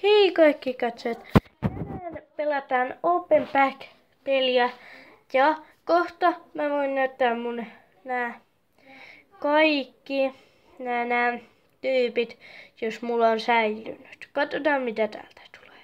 Hei kaikki katsojat! Tänään pelataan Open Pack-peliä ja kohta mä voin näyttää mun kaikki nää tyypit, jos mulla on säilynyt. Katsotaan mitä täältä tulee.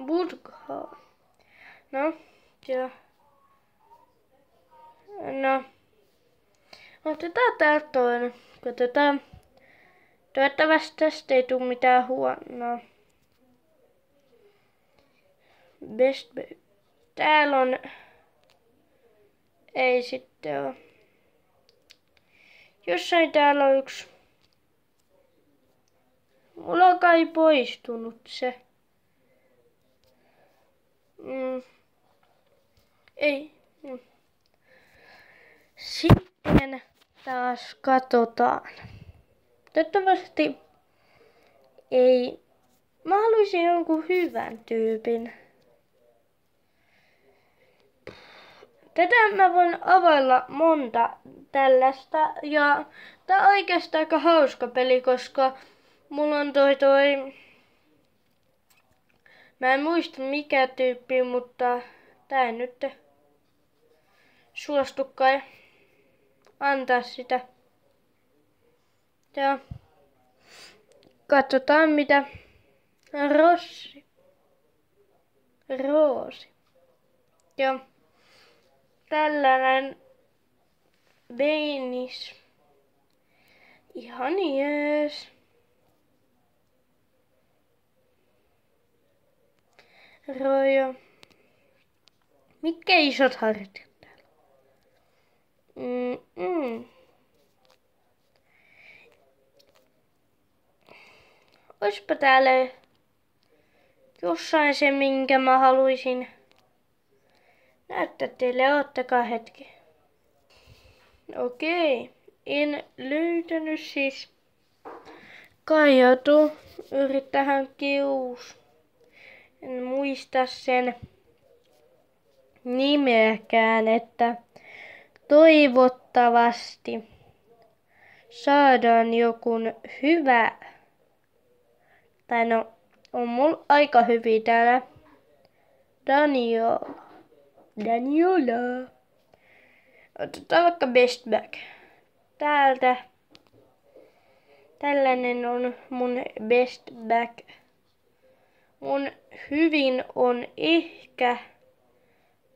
Burgha. No, ja... No. Otetaan täältä toinen. Katsotaan. Toivottavasti tästä ei tule mitään huonoa. Best Buy. Täällä on... Ei sitten oo. Jossain täällä on yksi. Mulla on kai poistunut se. Ei. Sitten taas katsotaan. Toivottavasti ei. Mä haluaisin jonkun hyvän tyypin. Tätä mä voin availla monta tällaista. Ja tää on oikeastaan aika hauska peli, koska mulla on toi... Mä en muista mikä tyyppi, mutta tää ei nyt suostu kai antaa sitä. Ja katsotaan mitä Roosi. Ja tällainen Beinis. Ihan jees. Rojo. Mitkä isot hartiat täällä? Oispa täällä jossain se, minkä mä haluaisin näyttää teille. Oottakaa hetki. Okei. En löytänyt siis. Kaijotu. Yrittähän kius. En muista sen nimeäkään, että toivottavasti saadaan joku hyvä. Tai no, on mulla aika hyviä täällä. Daniola. Otetaan vaikka Best Back. Täältä. Tällainen on mun Best Back. Mun hyvin on ehkä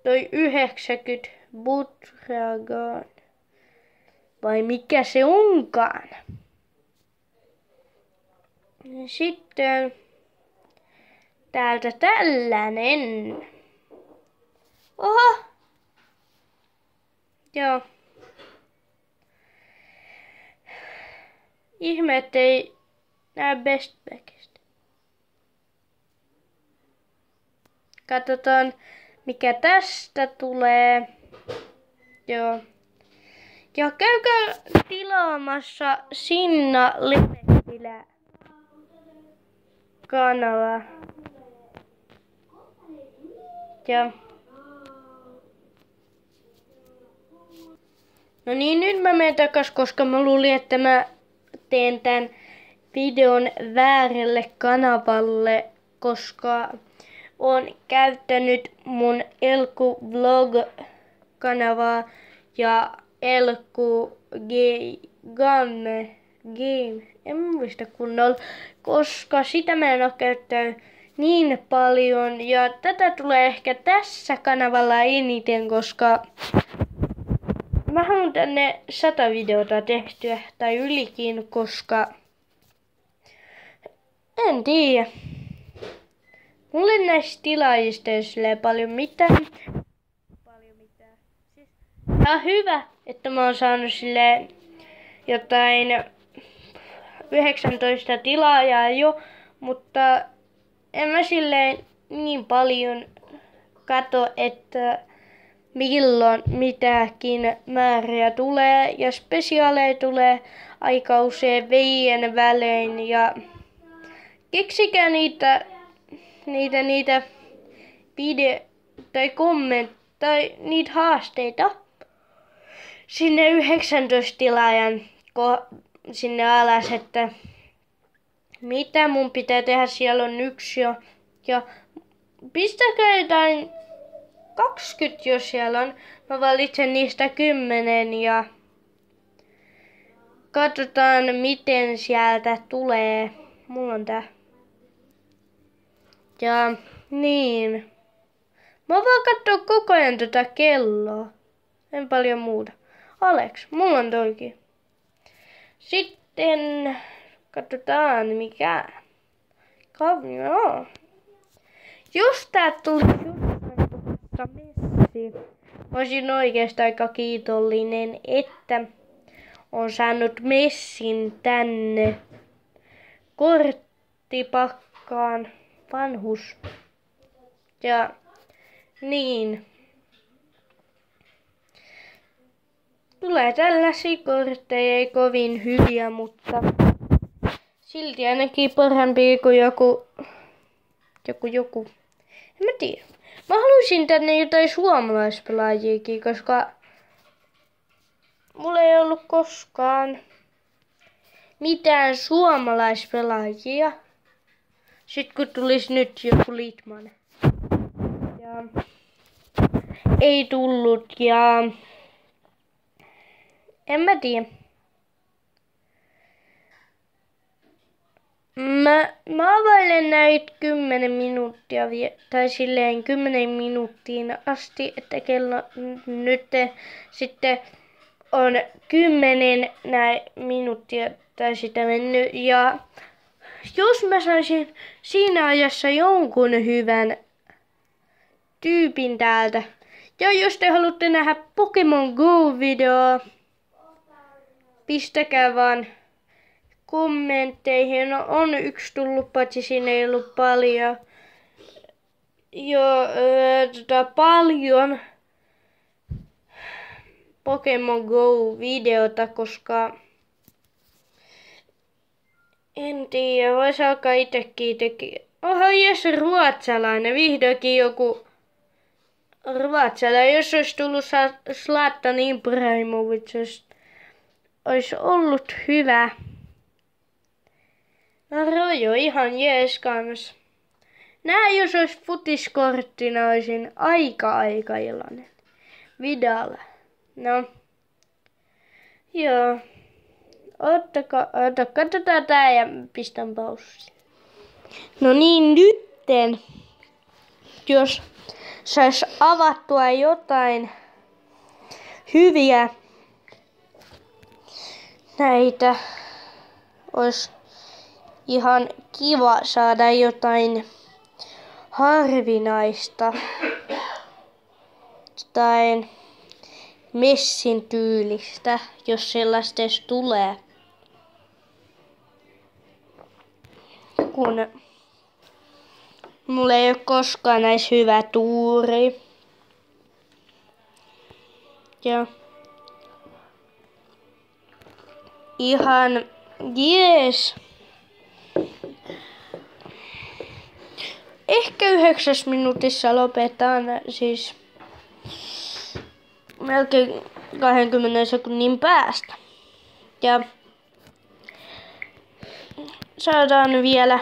toi 90 Butragan. Vai mikä se onkaan? Sitten täältä tällainen. Oho! Joo. Ihme, ettei näe Best Backista. Katsotaan mikä tästä tulee. Joo. Ja käykää tilaamassa Sinna Lepettilä kanava. Ja. No niin, nyt mä menen takas, koska mä luulin, että mä teen tän videon väärälle kanavalle, koska oon käyttänyt mun Elku Vlog-kanavaa ja Elku Game, en muista kunnolla, koska sitä mä en oo käyttänyt niin paljon. Ja tätä tulee ehkä tässä kanavalla eniten, koska mä haluan tänne 100 videota tehtyä tai ylikin, koska en tiedä. Mulle näistä tilaajista ei ole paljon mitään. Siis, tää on hyvä, että mä oon saanut silleen jotain 19 tilaajaa jo, mutta en mä silleen niin paljon katso, että milloin mitäkin määriä tulee. Ja spesiaaleja tulee aika usein veien välein ja keksikää niitä tai tai niitä haasteita sinne 19 tilaajan sinne alas, että mitä mun pitää tehdä. Siellä on 1 jo. Ja pistäkää jotain 20, jos siellä on. Mä valitsen niistä 10 ja katsotaan miten sieltä tulee. Mulla on tää. Ja niin. Mä vaan kattoo koko ajan tätä kelloa. En paljon muuta. Alex, mulla on toikin. Sitten katsotaan mikä. Joo. Jos tää tuli jostain tuosta Messi. Mä olisin oikeastaan aika kiitollinen, että on saanut Messin tänne korttipakkaan. Vanhus. Ja niin. Tulee tällaisia kortteja, ei kovin hyviä, mutta silti ainakin parempi kuin joku. En mä tiedä. Mä haluaisin tänne jotain suomalaispelaajiakin, koska mulla ei ollut koskaan mitään suomalaispelaajia. Sitten kun tulisi nyt joku Litmanen. Ja ei tullut ja en mä tiedä. Mä availen näitä 10 minuuttia tai silleen 10 minuuttiin asti, että kello nyt sitten on 10 minuuttia tai sitä mennyt. Ja jos mä saisin siinä ajassa jonkun hyvän tyypin täältä. Ja jos te haluatte nähdä Pokemon Go-videoa, pistäkää vaan kommentteihin. No, on 1 tullut, paitsi siinä ei ollut paljon. Paljon Pokemon Go-videota, koska en tiedä, vois alkaa itekin tekee. Oho, jes, ruotsalainen, vihdoinkin joku ruotsalainen. Jos olisi tullut Zlatan Ibrahimovic, olisi ollut hyvä. No Rojo ihan jees kans. Nää jos olisi futiskorttina, olisin aika iloinen. Vidal. No. Joo. Katsotaan tää ja pistän paussi. No niin, nytten. Jos sais avattua jotain hyviä näitä, olisi ihan kiva saada jotain harvinaista. Jotain Messin tyylistä, jos sellaista edes tulee. Kun mulla ei ole koskaan näissä hyvä tuuri. Ja ihan jees. Ehkä 9 minuutissa lopetaan, siis melkein 20 sekunnin päästä. Ja saadaan vielä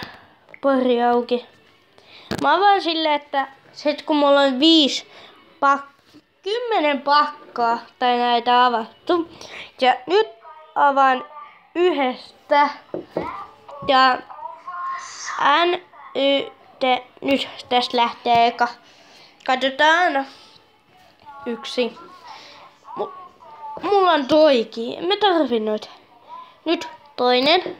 pari auki. Mä avaan silleen, että sit kun mulla on 10 pakkaa tai näitä avattu. Ja nyt avaan yhdestä. Ja nyt tästä lähtee eka. Katsotaan. 1. Mulla on toikin. En mä tarvi noita. Nyt toinen.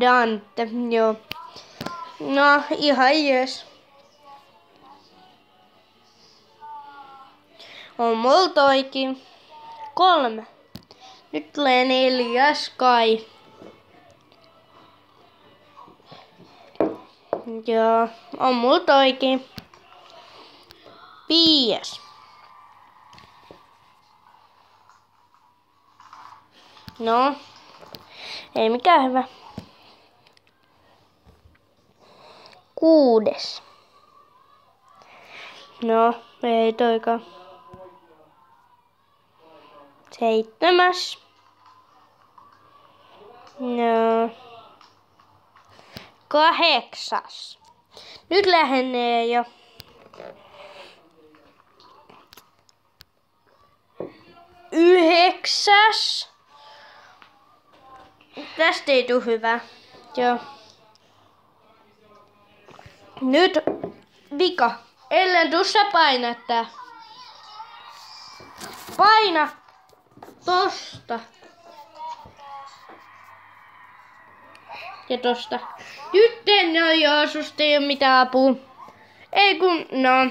Dante, joo. No, ihan jees. On mulla toikin. 3. Nyt tulee 4. Sky. Joo, on mulla toikin. 5. No, ei mikään hyvä. 6. No, ei toikaan. 7. No. 8. Nyt lähenee jo. 9. Tästä ei tule hyvä. Joo. Nyt vika. Ellen tuossa painattaa. Paina tosta. Ja tosta. Nyt no joo, susta ei oo mitään apua. Ei kun, no,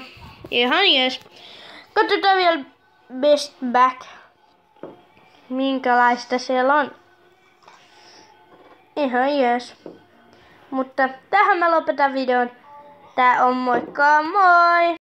ihan jees. Katsotaan vielä best back. Minkälaista siellä on. Ihan jees. Mutta tähän mä lopetan videon. Tää on moikka moi!